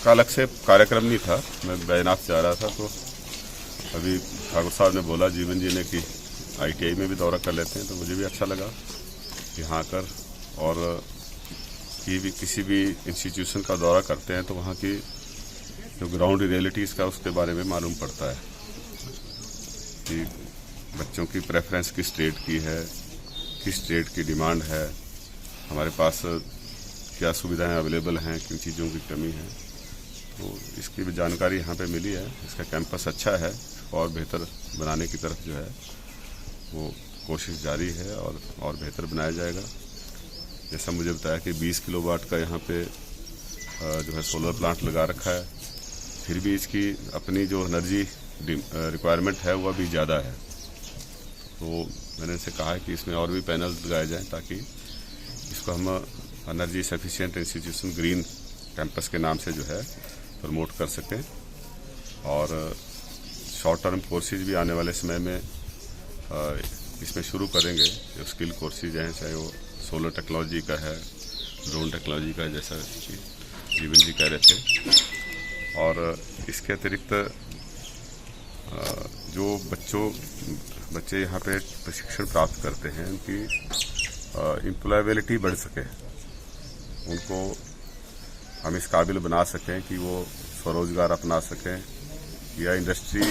इसका अलग से कार्यक्रम नहीं था। मैं बैजनाथ जा रहा था तो अभी ठाकुर साहब ने बोला जीवन जी ने कि ITI में भी दौरा कर लेते हैं, तो मुझे भी अच्छा लगा यहाँ आकर। और किसी भी इंस्टीट्यूशन का दौरा करते हैं तो वहाँ की जो ग्राउंड रियलिटीज़ का उसके बारे में मालूम पड़ता है कि बच्चों की प्रेफरेंस किस स्टेट की है, किस स्टेट की डिमांड है, हमारे पास क्या सुविधाएं अवेलेबल हैं, किन चीज़ों की कमी है। तो इसकी भी जानकारी यहाँ पे मिली है। इसका कैंपस अच्छा है और बेहतर बनाने की तरफ जो है वो कोशिश जारी है और बेहतर बनाया जाएगा। जैसा मुझे बताया कि 20 किलोवाट का यहाँ पे जो है सोलर प्लांट लगा रखा है, फिर भी इसकी अपनी जो एनर्जी रिक्वायरमेंट है वह भी ज़्यादा है। तो मैंने इनसे कहा है कि इसमें और भी पैनल्स लगाए जाएं ताकि इसको हम energy sufficient institution green campus के नाम से जो है प्रमोट कर सकें। और शॉर्ट टर्म कोर्सेज भी आने वाले समय में इसमें शुरू करेंगे। जो स्किल कोर्सेज हैं, चाहे वो सोलर टेक्नोलॉजी का है, ड्रोन टेक्नोलॉजी का, जैसा कि जीवन जी कह रहे थे। और इसके अतिरिक्त जो बच्चे यहाँ पे प्रशिक्षण प्राप्त करते हैं उनकी एम्प्लॉयबिलिटी बढ़ सके, उनको हम इस काबिल बना सकें कि वो स्वरोजगार अपना सकें या इंडस्ट्री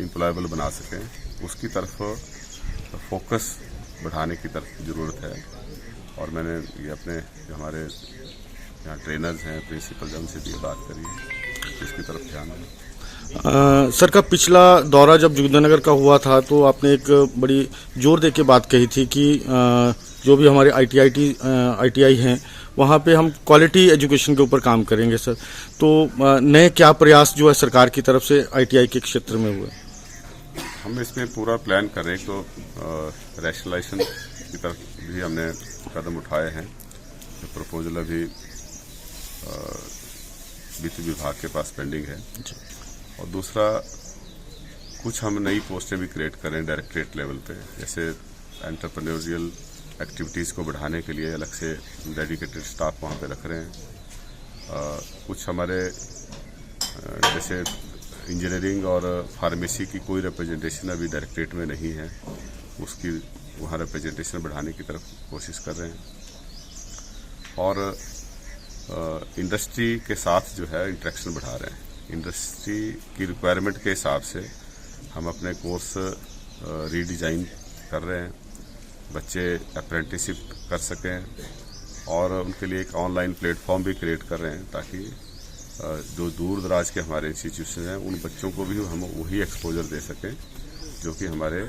एम्प्लॉयबल बना सकें, उसकी तरफ फोकस बढ़ाने की तरफ ज़रूरत है। और मैंने ये अपने जो हमारे यहाँ ट्रेनर्स हैं, प्रिंसिपल हैं, उनसे भी ये बात करी है, उसकी तरफ ध्यान दें। सर का पिछला दौरा जब जोगिंद्रनगर का हुआ था तो आपने एक बड़ी जोर दे के बात कही थी कि जो भी हमारे ITI हैं वहाँ पे हम क्वालिटी एजुकेशन के ऊपर काम करेंगे सर। तो नए क्या प्रयास जो है सरकार की तरफ से ITI के क्षेत्र में हुए? हम इसमें पूरा प्लान कर रहे हैं। तो रैशनलाइजेशन की तरफ भी हमने कदम उठाए हैं। जो प्रपोजल अभी वित्त विभाग के पास पेंडिंग है। और दूसरा, कुछ हम नई पोस्टें भी क्रिएट करें डायरेक्टरेट लेवल पे, जैसे एंटरप्रेन्योरियल एक्टिविटीज़ को बढ़ाने के लिए अलग से डेडिकेटेड स्टाफ वहाँ पे रख रहे हैं। कुछ हमारे जैसे इंजीनियरिंग और फार्मेसी की कोई रिप्रेजेंटेशन अभी डायरेक्टरेट में नहीं है, उसकी वहाँ रिप्रेजेंटेशन बढ़ाने की तरफ कोशिश कर रहे हैं। और इंडस्ट्री के साथ जो है इंटरेक्शन बढ़ा रहे हैं। इंडस्ट्री की रिक्वायरमेंट के हिसाब से हम अपने कोर्स रीडिज़ाइन कर रहे हैं, बच्चे अप्रेंटिसशिप कर सकें। और उनके लिए एक ऑनलाइन प्लेटफॉर्म भी क्रिएट कर रहे हैं ताकि जो दूर दराज के हमारे इंस्टीट्यूशन हैं उन बच्चों को भी हम वही एक्सपोजर दे सकें जो कि हमारे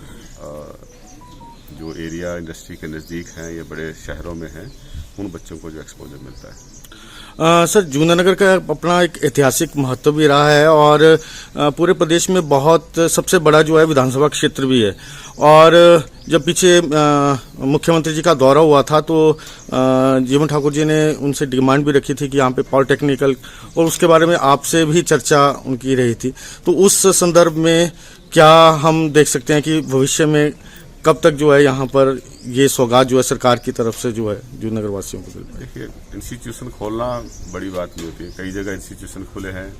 जो एरिया इंडस्ट्री के नज़दीक हैं या बड़े शहरों में हैं, उन बच्चों को जो एक्सपोजर मिलता है। सर, जोगिंद्रनगर का अपना एक ऐतिहासिक महत्व भी रहा है और पूरे प्रदेश में बहुत सबसे बड़ा जो है विधानसभा क्षेत्र भी है। और जब पीछे मुख्यमंत्री जी का दौरा हुआ था तो जीवन ठाकुर जी ने उनसे डिमांड भी रखी थी कि यहाँ पे पॉलिटेक्निकल, और उसके बारे में आपसे भी चर्चा उनकी रही थी। तो उस संदर्भ में क्या हम देख सकते हैं कि भविष्य में कब तक जो है यहाँ पर ये सौगात जो है सरकार की तरफ से जो है जोगिंद्रनगर वासियों को? देखिए, इंस्टीट्यूशन खोलना बड़ी बात नहीं होती है। कई जगह इंस्टीट्यूशन खुले हैं।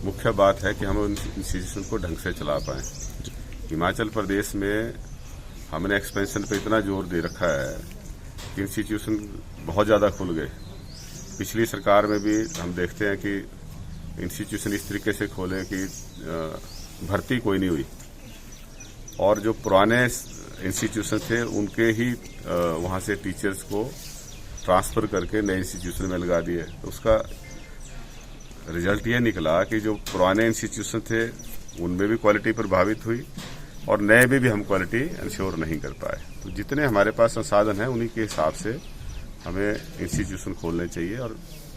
मुख्य बात है कि हम उन इंस्टीट्यूशन को ढंग से चला पाएं। हिमाचल प्रदेश में हमने एक्सपेंशन पे इतना जोर दे रखा है कि इंस्टीट्यूशन बहुत ज़्यादा खुल गए। पिछली सरकार में भी हम देखते हैं कि इंस्टीट्यूशन इस तरीके से खोले कि भर्ती कोई नहीं हुई, और जो पुराने इंस्टीट्यूशन थे उनके ही वहाँ से टीचर्स को ट्रांसफ़र करके नए इंस्टीट्यूशन में लगा दिए। तो उसका रिजल्ट ये निकला कि जो पुराने इंस्टीट्यूशन थे उनमें भी क्वालिटी प्रभावित हुई और नए में भी हम क्वालिटी इंश्योर नहीं कर पाए। तो जितने हमारे पास संसाधन हैं उन्हीं के हिसाब से हमें इंस्टीट्यूशन खोलने चाहिए। और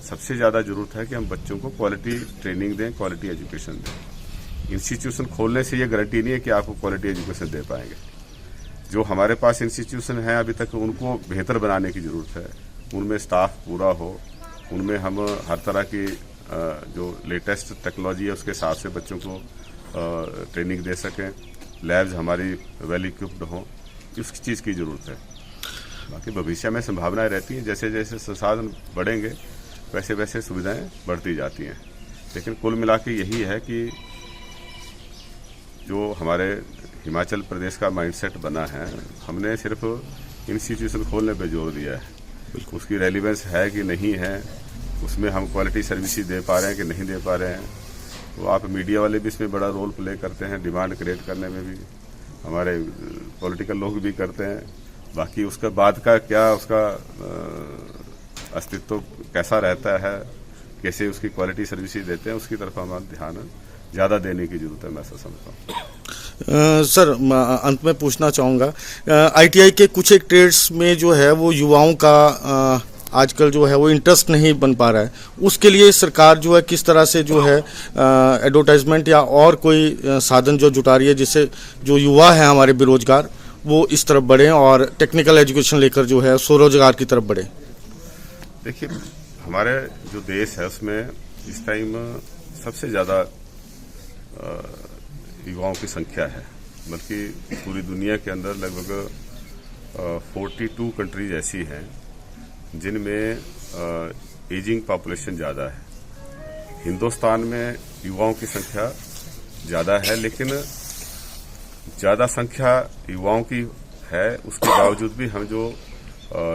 सबसे ज़्यादा ज़रूरत है कि हम बच्चों को क्वालिटी ट्रेनिंग दें, क्वालिटी एजुकेशन दें। इंस्टीट्यूशन खोलने से ये गारंटी नहीं है कि आपको क्वालिटी एजुकेशन दे पाएंगे। जो हमारे पास इंस्टीट्यूशन हैं अभी तक उनको बेहतर बनाने की ज़रूरत है। उनमें स्टाफ पूरा हो, उनमें हम हर तरह की जो लेटेस्ट टेक्नोलॉजी है उसके हिसाब से बच्चों को ट्रेनिंग दे सकें। लैब्स हमारी वेल इक्विप्ड हों, इस चीज़ की ज़रूरत है। बाकी भविष्य में संभावनाएं रहती हैं, जैसे जैसे संसाधन बढ़ेंगे वैसे वैसे सुविधाएं बढ़ती जाती हैं। लेकिन कुल मिला के यही है कि जो हमारे हिमाचल प्रदेश का माइंडसेट बना है, हमने सिर्फ इंस्टीट्यूशन खोलने पे जोर दिया है। उसकी रेलिवेंस है कि नहीं है, उसमें हम क्वालिटी सर्विसेज दे पा रहे हैं कि नहीं दे पा रहे हैं, तो आप मीडिया वाले भी इसमें बड़ा रोल प्ले करते हैं, डिमांड क्रिएट करने में भी हमारे पॉलिटिकल लोग भी करते हैं। बाकी उसके बाद का क्या उसका अस्तित्व कैसा रहता है, कैसे उसकी क्वालिटी सर्विसेज देते हैं, उसकी तरफ हमारा ध्यान ज़्यादा देने की जरूरत है, मैं ऐसा समझता हूँ। सर अंत में पूछना चाहूँगा, आईटीआई के कुछ एक ट्रेड्स में जो है वो युवाओं का आजकल जो है वो इंटरेस्ट नहीं बन पा रहा है, उसके लिए सरकार जो है किस तरह से जो है एडवर्टाइजमेंट या और कोई साधन जो जुटा रही है जिससे जो युवा है हमारे बेरोजगार वो इस तरफ बढ़े और टेक्निकल एजुकेशन लेकर जो है स्वरोजगार की तरफ बढ़े? देखिए, हमारे जो देश है उसमें इस टाइम सबसे ज़्यादा युवाओं की संख्या है, बल्कि पूरी दुनिया के अंदर लगभग 42 कंट्रीज ऐसी हैं जिनमें एजिंग पॉपुलेशन ज़्यादा है। हिंदुस्तान में युवाओं की संख्या ज़्यादा है, लेकिन ज़्यादा संख्या युवाओं की है, उसके बावजूद भी हम जो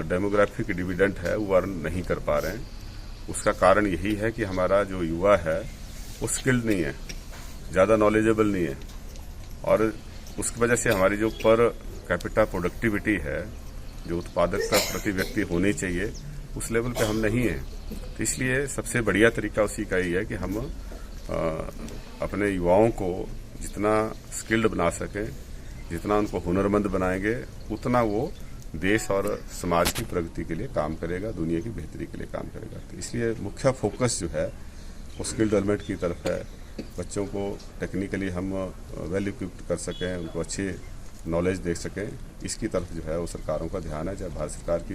डेमोग्राफिक डिविडेंड है वो अर्न नहीं कर पा रहे हैं। उसका कारण यही है कि हमारा जो युवा है वो स्किल्ड नहीं है, ज़्यादा नॉलेजेबल नहीं है, और उसकी वजह से हमारी जो पर कैपिटा प्रोडक्टिविटी है, जो उत्पादकता प्रति व्यक्ति होनी चाहिए, उस लेवल पे हम नहीं हैं। तो इसलिए सबसे बढ़िया तरीका उसी का ही है कि हम अपने युवाओं को जितना स्किल्ड बना सकें, जितना उनको हुनरमंद बनाएंगे, उतना वो देश और समाज की प्रगति के लिए काम करेगा, दुनिया की बेहतरी के लिए काम करेगा। तो इसलिए मुख्य फोकस जो है वो स्किल डेवलपमेंट की तरफ है। बच्चों को टेक्निकली हम वेल इक्विप्ड कर सकें, उनको अच्छी नॉलेज दे सकें, इसकी तरफ जो है वो सरकारों का ध्यान है, चाहे भारत सरकार की